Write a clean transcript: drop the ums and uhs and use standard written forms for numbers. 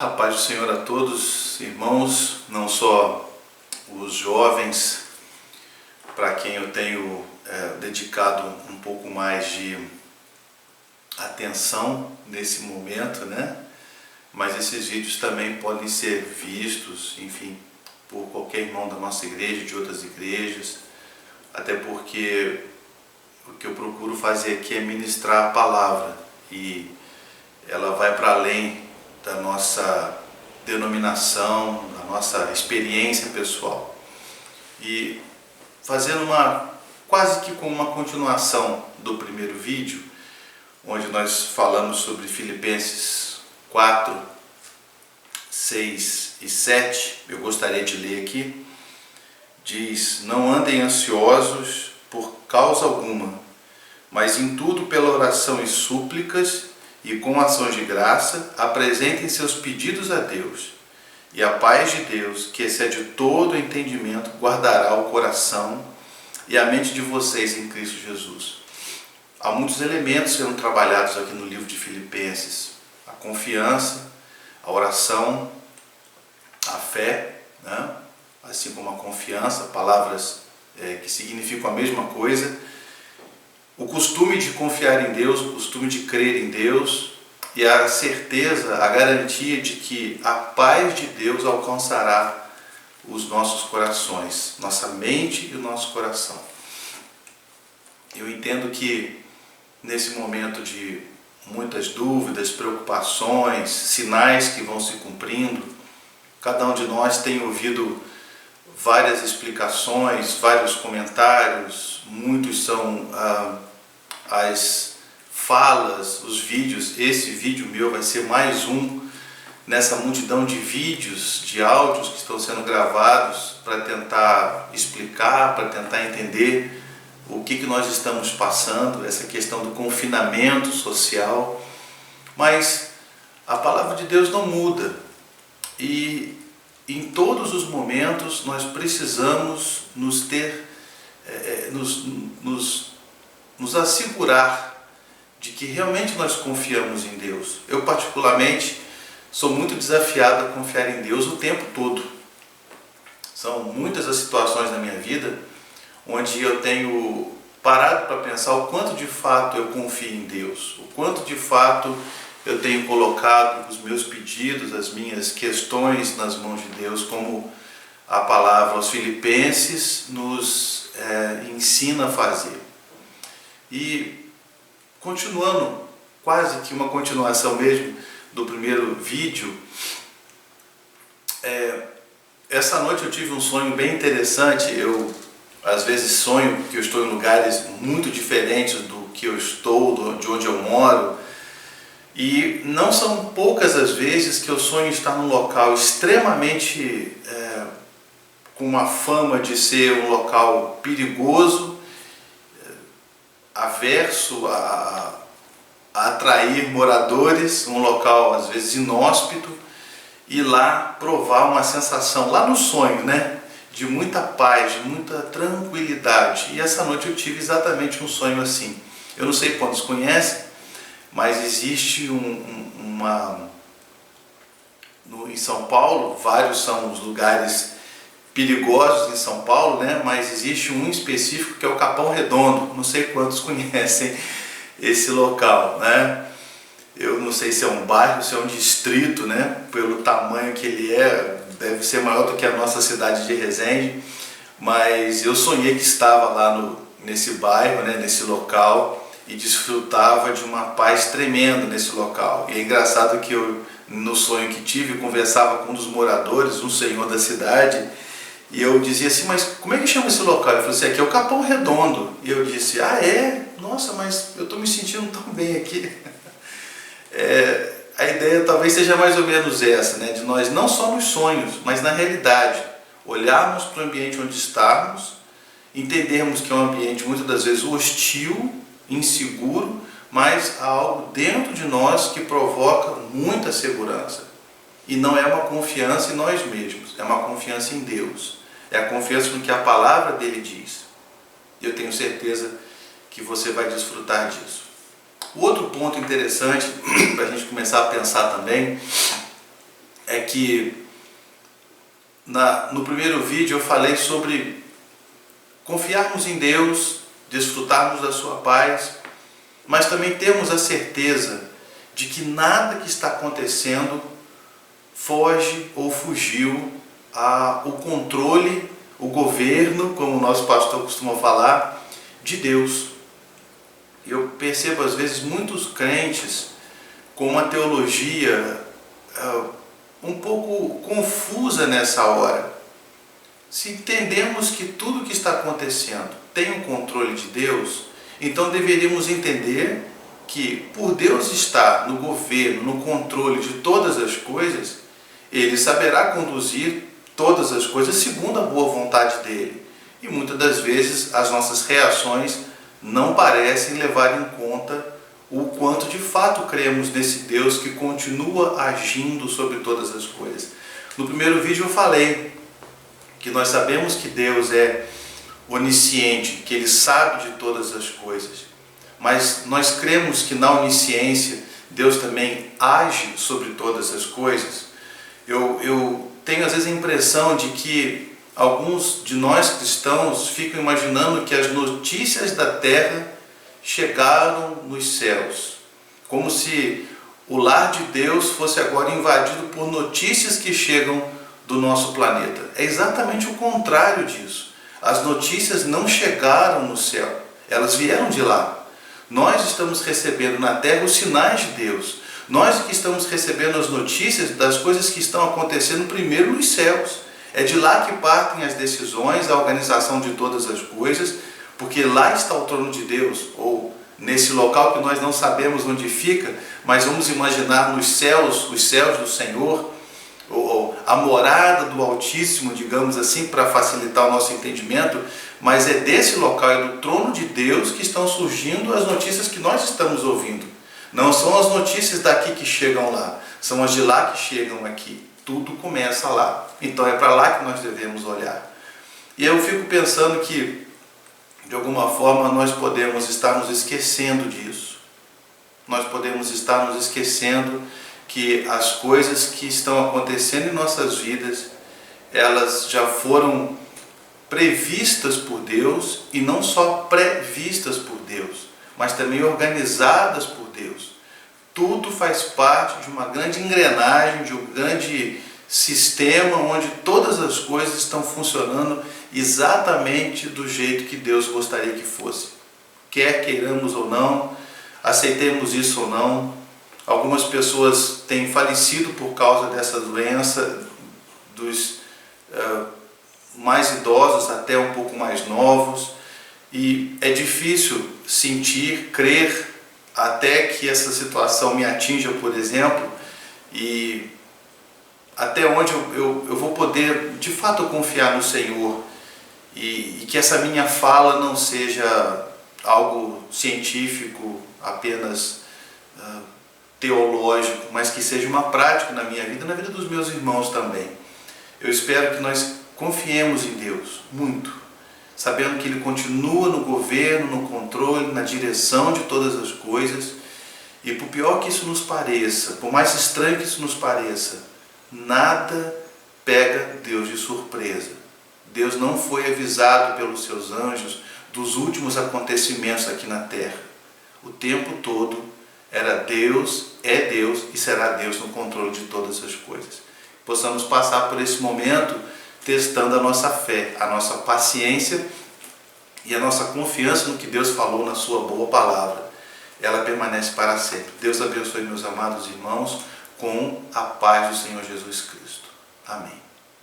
A paz do Senhor a todos, irmãos, não só os jovens, para quem eu tenho dedicado um pouco mais de atenção nesse momento, né? Mas esses vídeos também podem ser vistos, enfim, por qualquer irmão da nossa igreja, de outras igrejas, até porque o que eu procuro fazer aqui é ministrar a palavra e ela vai para além da nossa denominação, da nossa experiência pessoal. E fazendo quase que com uma continuação do primeiro vídeo, onde nós falamos sobre Filipenses 4, 6 e 7, eu gostaria de ler aqui. Diz: não andem ansiosos por causa alguma, mas em tudo pela oração e súplicas e com ações de graça, apresentem seus pedidos a Deus. E a paz de Deus, que excede todo entendimento, guardará o coração e a mente de vocês em Cristo Jesus. Há muitos elementos sendo trabalhados aqui no livro de Filipenses. A confiança, a oração, a fé, né? Assim como a confiança, palavras que significam a mesma coisa. O costume de confiar em Deus, o costume de crer em Deus e a certeza, a garantia de que a paz de Deus alcançará os nossos corações, nossa mente e o nosso coração. Eu entendo que nesse momento de muitas dúvidas, preocupações, sinais que vão se cumprindo, cada um de nós tem ouvido várias explicações, vários comentários, muitos são as falas, os vídeos. Esse vídeo meu vai ser mais um nessa multidão de vídeos, de áudios que estão sendo gravados para tentar explicar, para tentar entender o que nós estamos passando, essa questão do confinamento social. Mas a palavra de Deus não muda e em todos os momentos nós precisamos nos assegurar de que realmente nós confiamos em Deus. Eu particularmente sou muito desafiado a confiar em Deus o tempo todo. São muitas as situações na minha vida onde eu tenho parado para pensar o quanto de fato eu confio em Deus, o quanto de fato eu tenho colocado os meus pedidos, as minhas questões nas mãos de Deus, como a palavra aos Filipenses nos ensina a fazer. E continuando, quase que uma continuação mesmo do primeiro vídeo, essa noite eu tive um sonho bem interessante. Eu às vezes sonho que eu estou em lugares muito diferentes do que eu estou, de onde eu moro. E não são poucas as vezes que eu sonho estar num local extremamente com uma fama de ser um local perigoso, averso a atrair moradores, um local às vezes inóspito, e lá provar uma sensação, lá no sonho, né, de muita paz, de muita tranquilidade. E essa noite eu tive exatamente um sonho assim. Eu não sei quantos conhecem, mas existe em São Paulo, vários são os lugares perigosos em São Paulo, né? Mas existe um específico que é o Capão Redondo. Não sei quantos conhecem esse local, né? Eu não sei se é um bairro, se é um distrito, né? Pelo tamanho que ele é, deve ser maior do que a nossa cidade de Resende. Mas eu sonhei que estava lá nesse bairro, né? Nesse local, e desfrutava de uma paz tremenda nesse local. E é engraçado que eu, no sonho que tive, conversava com um dos moradores, um senhor da cidade, e eu dizia assim: mas como é que chama esse local? Ele falou assim: aqui é o Capão Redondo. E eu disse: ah, é? Nossa, mas eu estou me sentindo tão bem aqui. A ideia talvez seja mais ou menos essa, né? De nós não só nos sonhos, mas na realidade, olharmos para o ambiente onde estamos, entendermos que é um ambiente muitas das vezes hostil, inseguro, mas há algo dentro de nós que provoca muita segurança. E não é uma confiança em nós mesmos, é uma confiança em Deus. É a confiança no que a palavra dele diz. E eu tenho certeza que você vai desfrutar disso. O outro ponto interessante para a gente começar a pensar também é que no primeiro vídeo eu falei sobre confiarmos em Deus, desfrutarmos da sua paz, mas também termos a certeza de que nada que está acontecendo foge ou fugiu ao controle, o governo, como o nosso pastor costuma falar, de Deus. Eu percebo às vezes muitos crentes com uma teologia um pouco confusa nessa hora. Se entendemos que tudo que está acontecendo tem o controle de Deus, então deveríamos entender que por Deus estar no governo, no controle de todas as coisas, Ele saberá conduzir todas as coisas segundo a boa vontade dEle. E muitas das vezes as nossas reações não parecem levar em conta o quanto de fato cremos nesse Deus que continua agindo sobre todas as coisas. No primeiro vídeo eu falei que nós sabemos que Deus é onisciente, que Ele sabe de todas as coisas, mas nós cremos que na onisciência Deus também age sobre todas as coisas. Eu tenho às vezes a impressão de que alguns de nós cristãos ficam imaginando que as notícias da terra chegaram nos céus, como se o lar de Deus fosse agora invadido por notícias que chegam do nosso planeta. É exatamente o contrário disso. As notícias não chegaram no céu, elas vieram de lá. Nós estamos recebendo na terra os sinais de Deus. Nós que estamos recebendo as notícias das coisas que estão acontecendo primeiro nos céus. É de lá que partem as decisões, a organização de todas as coisas, porque lá está o trono de Deus, ou nesse local que nós não sabemos onde fica, mas vamos imaginar nos céus, os céus do Senhor, ou a morada do Altíssimo, digamos assim, para facilitar o nosso entendimento, mas é desse local, é do trono de Deus que estão surgindo as notícias que nós estamos ouvindo. Não são as notícias daqui que chegam lá, são as de lá que chegam aqui. Tudo começa lá. Então é para lá que nós devemos olhar. E eu fico pensando que, de alguma forma, nós podemos estar nos esquecendo disso. Nós podemos estar nos esquecendo que as coisas que estão acontecendo em nossas vidas, elas já foram previstas por Deus, e não só previstas por Deus, mas também organizadas por Deus. Tudo faz parte de uma grande engrenagem, de um grande sistema onde todas as coisas estão funcionando exatamente do jeito que Deus gostaria que fosse. Quer queiramos ou não, aceitemos isso ou não, algumas pessoas têm falecido por causa dessa doença, dos mais idosos até um pouco mais novos, e é difícil sentir, crer, até que essa situação me atinja, por exemplo, e até onde eu vou poder de fato confiar no Senhor, e que essa minha fala não seja algo científico, apenas teológico, mas que seja uma prática na minha vida e na vida dos meus irmãos também. Eu espero que nós confiemos em Deus muito, sabendo que Ele continua no governo, no controle, na direção de todas as coisas, e por pior que isso nos pareça, por mais estranho que isso nos pareça, nada pega Deus de surpresa. Deus não foi avisado pelos seus anjos dos últimos acontecimentos aqui na terra. O tempo todo era Deus, é Deus e será Deus no controle de todas as coisas. Possamos passar por esse momento testando a nossa fé, a nossa paciência e a nossa confiança no que Deus falou na sua boa palavra. Ela permanece para sempre. Deus abençoe meus amados irmãos com a paz do Senhor Jesus Cristo. Amém.